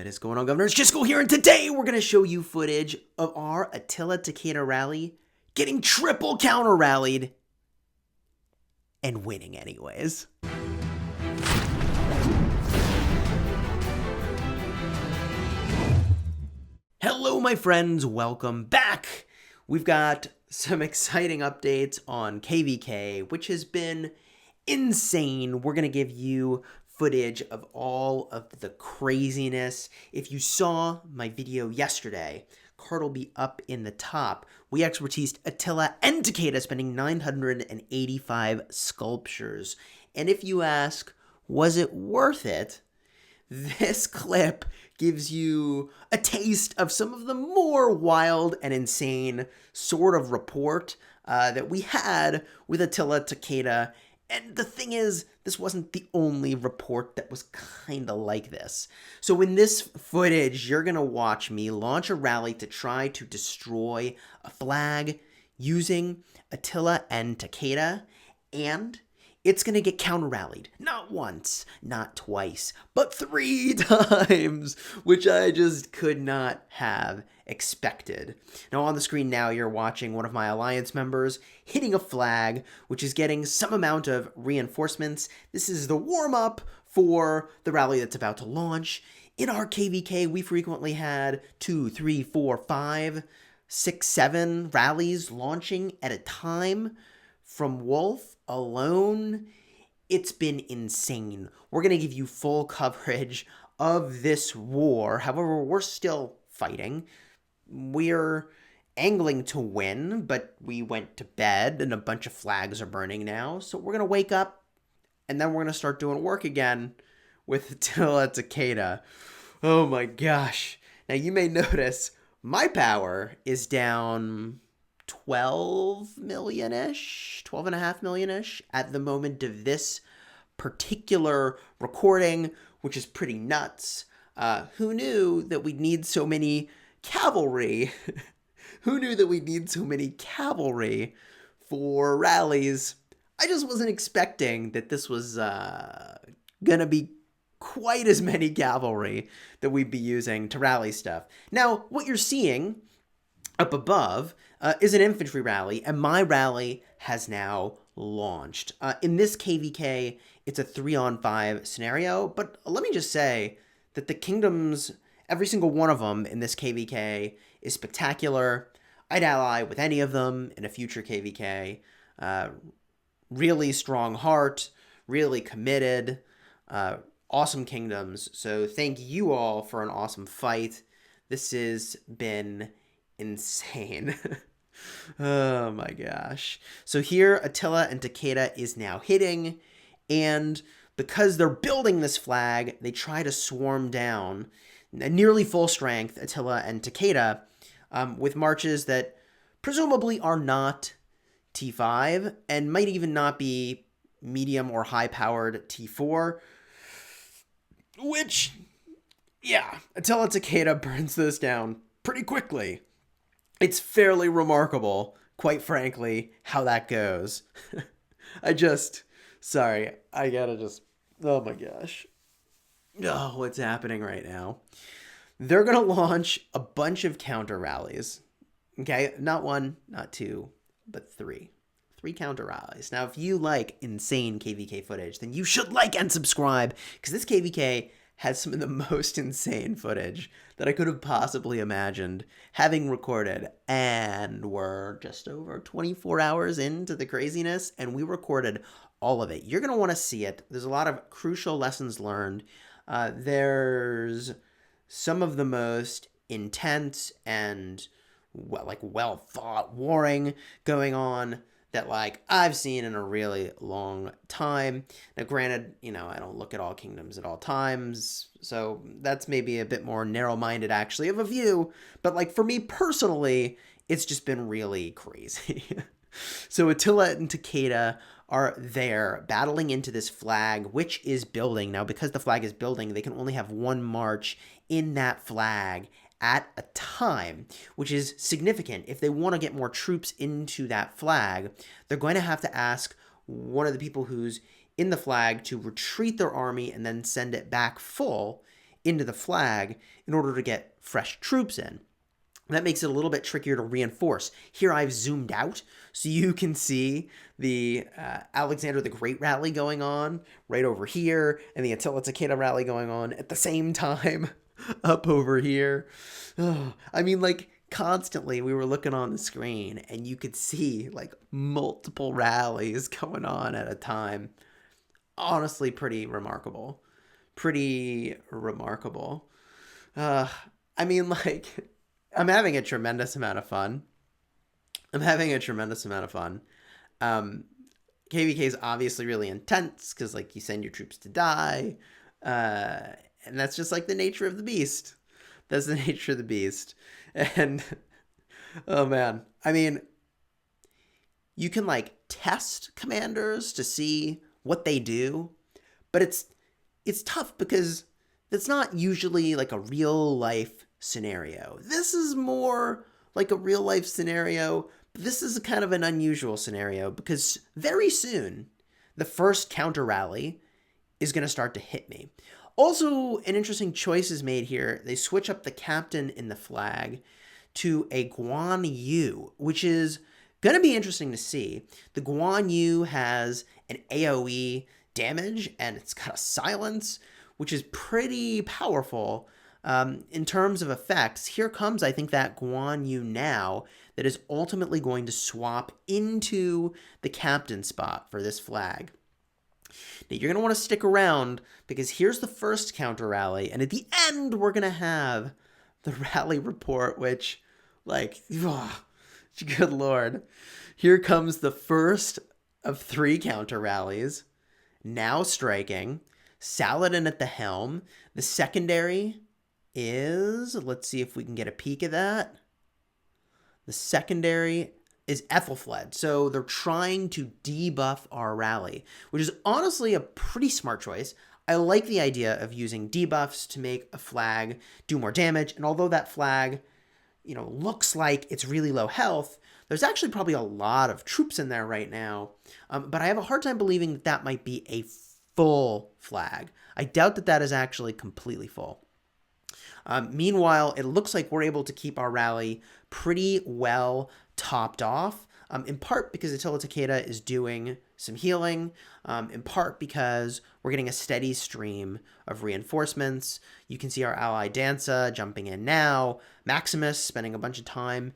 is going on, Governors? Chisgule here, and today we're going to show you footage of our Attila Takeda rally getting triple counter-rallied and winning anyways. Hello, my friends. Welcome back. We've got some exciting updates on KVK, which has been insane. We're going to give you footage of all of the craziness. If you saw my video yesterday, card will be up in the top. We expertised Attila and Takeda spending 985 sculptures. And if you ask, was it worth it? This clip gives you a taste of some of the more wild and insane sort of report that we had with Attila Takeda. And the thing is, this wasn't the only report that was kind of like this. So in this footage, you're going to watch me launch a rally to try to destroy a flag using Attila and Takeda, and it's going to get counter-rallied. Not once, not twice, but 3 times, which I just could not have expected. Now on the screen now, you're watching one of my alliance members hitting a flag, which is getting some amount of reinforcements. This is the warm-up for the rally that's about to launch. In our KVK, we frequently had 2, 3, 4, 5, 6, 7 rallies launching at a time from Wolf alone. It's been insane. We're going to give you full coverage of this war. However, we're still fighting. We're angling to win, but we went to bed and a bunch of flags are burning now. So we're going to wake up and then we're going to start doing work again with Attila Takeda. Oh my gosh. Now you may notice my power is down 12 million-ish, 12.5 million-ish at the moment of this particular recording, which is pretty nuts. Who knew that we'd need so many cavalry? Who knew that we'd need so many cavalry for rallies? I just wasn't expecting that this was gonna be quite as many cavalry that we'd be using to rally stuff. Now, what you're seeing up above is an infantry rally, and my rally has now launched. In this KVK, it's a 3-on-5 scenario, but let me just say that the kingdoms, every single one of them in this KVK is spectacular. I'd ally with any of them in a future KVK. Really strong heart, really committed, awesome kingdoms. So thank you all for an awesome fight. This has been insane. Oh my gosh. So here Attila and Takeda is now hitting, and because they're building this flag, they try to swarm down nearly full strength Attila and Takeda with marches that presumably are not T5 and might even not be medium or high powered T4, which, yeah, Attila Takeda burns this down pretty quickly. It's fairly remarkable, quite frankly, how that goes. Sorry, I gotta just, oh my gosh. Oh, what's happening right now? They're gonna launch a bunch of counter rallies. Okay, not 1, not 2, but 3. 3 counter rallies. Now, if you like insane KVK footage, then you should like and subscribe, because this KVK has some of the most insane footage that I could have possibly imagined having recorded. And we're just over 24 hours into the craziness, and we recorded all of it. You're going to want to see it. There's a lot of crucial lessons learned. There's some of the most intense and well-thought warring going on that I've seen in a really long time. Now granted, I don't look at all kingdoms at all times, so that's maybe a bit more narrow-minded actually of a view, but for me personally, it's just been really crazy. So Attila and Takeda are there battling into this flag, which is building. Now because the flag is building, they can only have 1 march in that flag at a time, which is significant. If they want to get more troops into that flag, they're going to have to ask one of the people who's in the flag to retreat their army and then send it back full into the flag in order to get fresh troops in. That makes it a little bit trickier to reinforce. Here I've zoomed out so you can see the Alexander the Great rally going on right over here and the Attila Takeda rally going on at the same time up over here. Oh, I mean, like, constantly we were looking on the screen and you could see like multiple rallies going on at a time. Honestly, pretty remarkable. Pretty remarkable. I mean, like, I'm having a tremendous amount of fun. KVK is obviously really intense because, like, you send your troops to die. And that's just, like, the nature of the beast. That's the nature of the beast. And, oh, man. I mean, you can, like, test commanders to see what they do. But it's tough because that's not usually, like, a real-life scenario. This is more like a real life scenario, but this is kind of an unusual scenario because very soon the first counter rally is going to start to hit me. Also, an interesting choice is made here. They switch up the captain in the flag to a Guan Yu, which is going to be interesting to see. The Guan Yu has an AoE damage and it's got a silence, which is pretty powerful. In terms of effects, here comes, I think, that Guan Yu now that is ultimately going to swap into the captain spot for this flag. Now, you're going to want to stick around because here's the first counter rally, and at the end, we're going to have the rally report, which, like, oh, good Lord. Here comes the first of 3 counter rallies, now striking, Saladin at the helm. The secondary is, let's see if we can get a peek at that. The secondary is Ethelfled. So they're trying to debuff our rally, which is honestly a pretty smart choice. I like the idea of using debuffs to make a flag do more damage. And although that flag, looks like it's really low health, there's actually probably a lot of troops in there right now. But I have a hard time believing that that might be a full flag. I doubt that that is actually completely full. Meanwhile, it looks like we're able to keep our rally pretty well topped off, in part because Attila Takeda is doing some healing, in part because we're getting a steady stream of reinforcements. You can see our ally Danza jumping in now, Maximus spending a bunch of time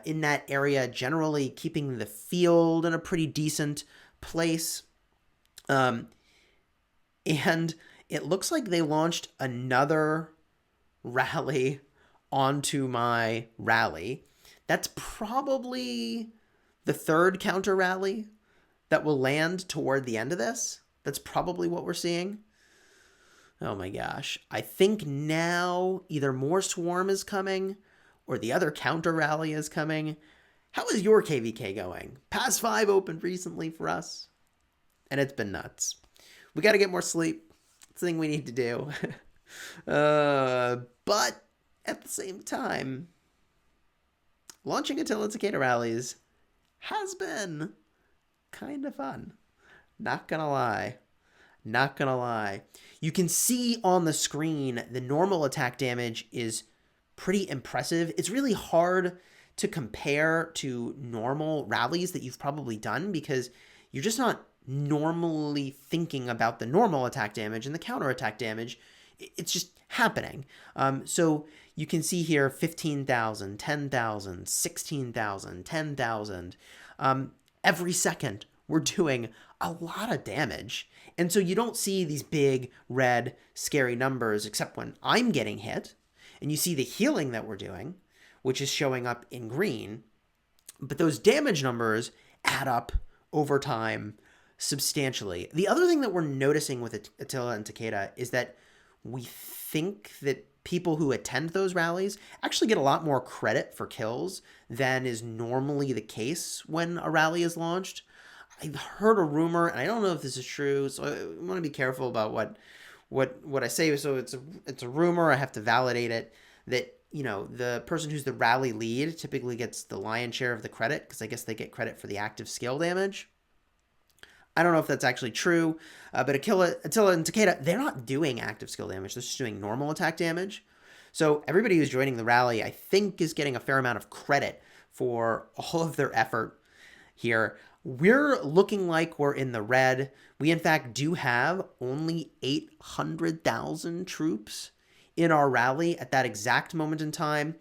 in that area, generally keeping the field in a pretty decent place. And it looks like they launched another rally onto my rally. That's probably the third counter rally that will land toward the end of this. That's probably what we're seeing. Oh my gosh. I think now either more swarm is coming or the other counter rally is coming. How is your KVK going? Pass 5 opened recently for us, and it's been nuts. We got to get more sleep. It's the thing we need to do. But at the same time, launching Attila Takeda rallies has been kind of fun. Not gonna lie. You can see on the screen the normal attack damage is pretty impressive. It's really hard to compare to normal rallies that you've probably done because you're just not normally thinking about the normal attack damage and the counter attack damage. It's just happening. So you can see here 15,000, 10,000, 16,000, 10,000. Every second we're doing a lot of damage. And so you don't see these big red scary numbers except when I'm getting hit. And you see the healing that we're doing, which is showing up in green. But those damage numbers add up over time substantially. The other thing that we're noticing with Attila and Takeda is that we think that people who attend those rallies actually get a lot more credit for kills than is normally the case when a rally is launched. I've heard a rumor, and I don't know if this is true, so I want to be careful about what I say. So it's a rumor. I have to validate it. That the person who's the rally lead typically gets the lion's share of the credit because I guess they get credit for the active skill damage. I don't know if that's actually true, but Attila and Takeda, they're not doing active skill damage. They're just doing normal attack damage. So everybody who's joining the rally, I think, is getting a fair amount of credit for all of their effort here. We're looking like we're in the red. We, in fact, do have only 800,000 troops in our rally at that exact moment in time.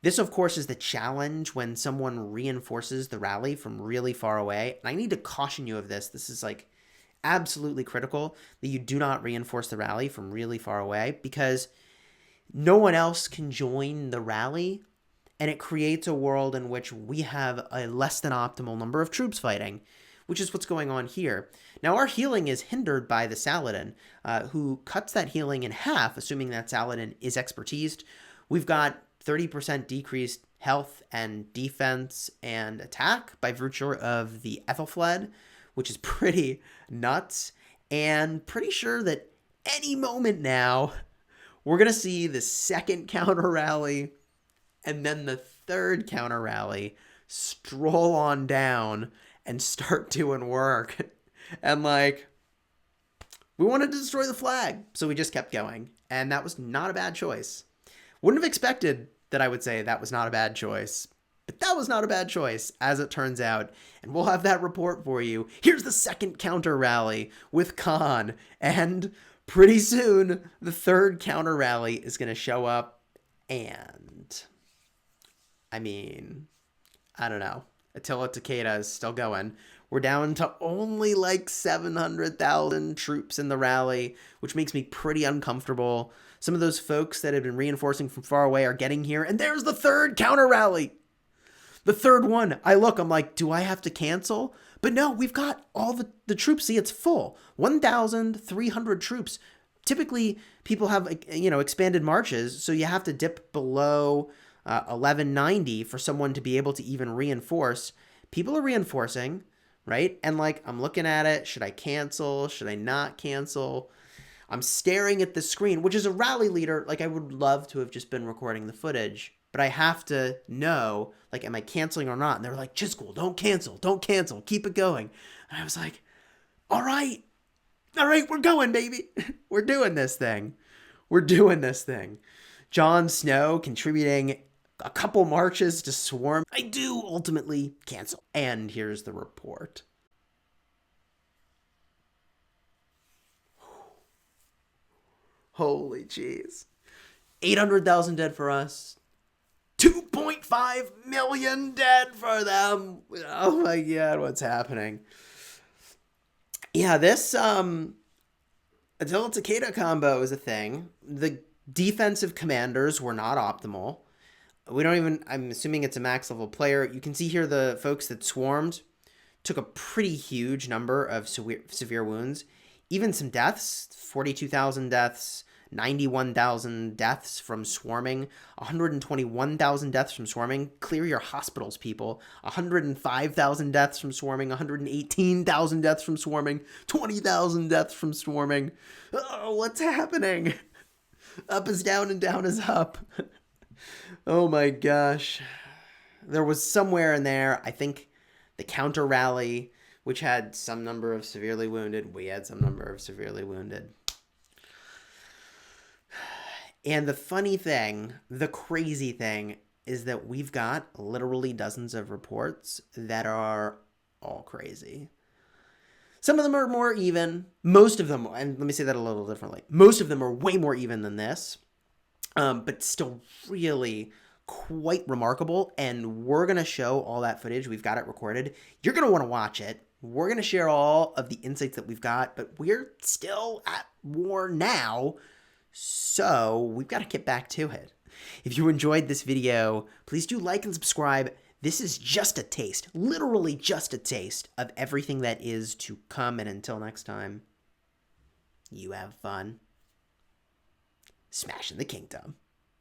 This, of course, is the challenge when someone reinforces the rally from really far away. And I need to caution you of this. This is like absolutely critical that you do not reinforce the rally from really far away, because no one else can join the rally, and it creates a world in which we have a less than optimal number of troops fighting, which is what's going on here. Now, our healing is hindered by the Saladin, who cuts that healing in half, assuming that Saladin is expertised. We've got 30% decreased health and defense and attack by virtue of the Ethelfled, which is pretty nuts, and pretty sure that any moment now, we're going to see the second counter rally and then the third counter rally stroll on down and start doing work. And like, we wanted to destroy the flag, so we just kept going. And that was not a bad choice. Wouldn't have expected that I would say that was not a bad choice. But that was not a bad choice, as it turns out. And we'll have that report for you. Here's the second counter rally with Khan. And pretty soon, the third counter rally is going to show up. And, I mean, I don't know. Attila Takeda is still going. We're down to only like 700,000 troops in the rally, which makes me pretty uncomfortable. Some of those folks that have been reinforcing from far away are getting here. And there's the third counter rally. The third one. I'm like, do I have to cancel? But no, we've got all the troops. See, it's full. 1,300 troops. Typically, people have, expanded marches, so you have to dip below 1190 for someone to be able to even reinforce. People are reinforcing, right? And like, I'm looking at it. Should I cancel? Should I not cancel? I'm staring at the screen, which is a rally leader. Like, I would love to have just been recording the footage, but I have to know, like, am I canceling or not? And they're like, Chisgule, don't cancel, keep it going. And I was like, all right, we're going, baby. We're doing this thing. Jon Snow contributing a couple marches to Swarm. I do ultimately cancel. And here's the report. Holy jeez. 800,000 dead for us. 2.5 million dead for them. Oh my god, what's happening? Yeah, this Attila Takeda combo is a thing. The defensive commanders were not optimal. I'm assuming it's a max level player. You can see here the folks that swarmed took a pretty huge number of severe wounds. Even some deaths, 42,000 deaths, 91,000 deaths from swarming, 121,000 deaths from swarming. Clear your hospitals, people. 105,000 deaths from swarming, 118,000 deaths from swarming, 20,000 deaths from swarming. Oh, what's happening? Up is down and down is up. Oh my gosh. There was somewhere in there, I think, the counter rally, which had some number of severely wounded. We had some number of severely wounded. And the funny thing, the crazy thing, is that we've got literally dozens of reports that are all crazy. Some of them are more even. Most of them, and let me say that a little differently, most of them are way more even than this, but still really quite remarkable. And we're going to show all that footage. We've got it recorded. You're going to want to watch it. We're going to share all of the insights that we've got, but we're still at war now. So we've got to get back to it. If you enjoyed this video, please do like and subscribe. This is just a taste, literally just a taste of everything that is to come. And until next time, you have fun smashing the kingdom.